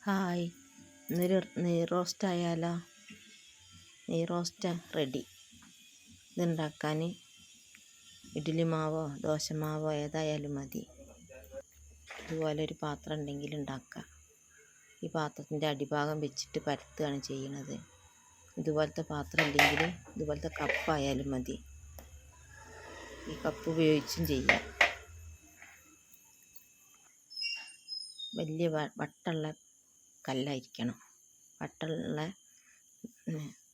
Hi, ഇന്നൊരു നെയ് roast ആയാലോ? നെയ് റോസ്റ്റ് റെഡി. ഇതുണ്ടാക്കാൻ ഇഡ്ഡലി മാവോ ദോശമാവോ ഏതായാലും മതി. ഇതുപോലൊരു പാത്രം ഉണ്ടെങ്കിൽ ഉണ്ടാക്കാം. ഈ പാത്രത്തിൻ്റെ അടിഭാഗം വെച്ചിട്ട് പരത്തുകയാണ് ചെയ്യുന്നത്. ഇതുപോലത്തെ പാത്രം ഇല്ലെങ്കിൽ ഇതുപോലത്തെ കപ്പായാലും മതി. ഈ കപ്പ് ഉപയോഗിച്ചും ചെയ്യാം. വലിയ വട്ടമുള്ള കല്ലായിരിക്കണം. വട്ടമുള്ള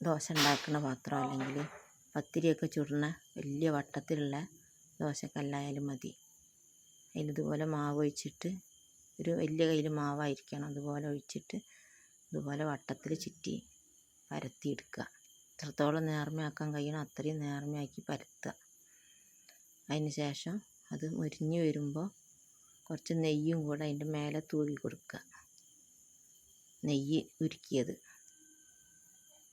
ദോശ ഉണ്ടാക്കുന്ന പാത്രം അല്ലെങ്കിൽ പത്തിരിയൊക്കെ ചുടുന്ന വലിയ വട്ടത്തിലുള്ള ദോശക്കല്ലായാലും മതി. അതിലിതുപോലെ മാവ് ഒഴിച്ചിട്ട് ഒരു വലിയ കയ്യിൽ മാവായിരിക്കണം. അതുപോലെ ഒഴിച്ചിട്ട് ഇതുപോലെ വട്ടത്തിൽ ചുറ്റി പരത്തിയെടുക്കുക. എത്രത്തോളം നേർമയാക്കാൻ കഴിയണം അത്രയും നേർമയാക്കി പരത്തുക. അതിന് ശേഷം അത് മൊരിഞ്ഞ് വരുമ്പോൾ കുറച്ച് നെയ്യും കൂടെ അതിൻ്റെ മേലെ തൂവി കൊടുക്കുക. നെയ്യ് ഉരുക്കിയത്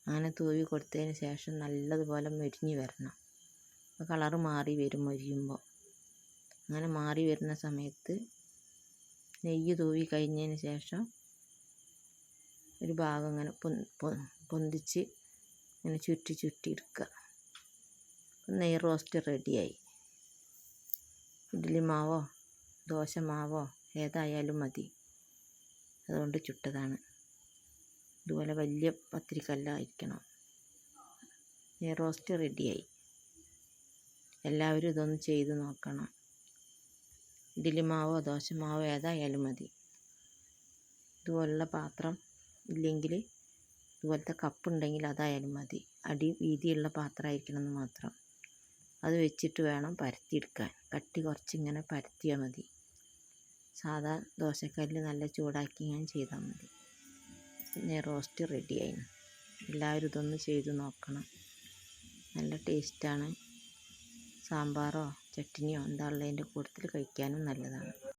അങ്ങനെ തൂവി കൊടുത്തതിന് ശേഷം നല്ലതുപോലെ മൊരിഞ്ഞ് വരണം. കളറ് മാറി വരും മൊരിയുമ്പോൾ. അങ്ങനെ മാറി വരുന്ന സമയത്ത് നെയ്യ് തൂവി കഴിഞ്ഞതിന് ശേഷം ഒരു ഭാഗം ഇങ്ങനെ പൊന്തിച്ച് ഇങ്ങനെ ചുറ്റി എടുക്കുക. നെയ് റോസ്റ്റ് റെഡിയായി. ഇഡ്ഡലി മാവോ ദോശമാവോ ഏതായാലും മതി. അതുകൊണ്ട് ചുട്ടതാണ്. ഇതുപോലെ വലിയ പത്തിരിക്കല്ലായിരിക്കണം. നെയ് റോസ്റ്റ് റെഡിയായി. എല്ലാവരും ഇതൊന്ന് ചെയ്ത് നോക്കണം. ഇഡ്ഡലി മാവോ ദോശമാവോ ഏതായാലും മതി. ഇതുപോലുള്ള പാത്രം ഇല്ലെങ്കിൽ ഇതുപോലത്തെ കപ്പുണ്ടെങ്കിൽ അതായാലും മതി. അടി വീതിയുള്ള പാത്രമായിരിക്കണം എന്ന് മാത്രം. അത് വെച്ചിട്ട് വേണം പരത്തിയെടുക്കാൻ. കട്ടി കുറച്ചിങ്ങനെ പരത്തിയാൽ മതി. സാധാ ദോശക്കല്ല് നല്ല ചൂടാക്കി ഇങ്ങനെ ചെയ്താൽ മതി. പിന്നെ റോസ്റ്റ് റെഡിയായി. എല്ലാവരും ഇതൊന്ന് ചെയ്ത് നോക്കണം. നല്ല ടേസ്റ്റാണ്. സാമ്പാറോ ചട്നിയോ എന്താ ഉള്ളതിൻ്റെ കൂട്ടത്തിൽ കഴിക്കാനും നല്ലതാണ്.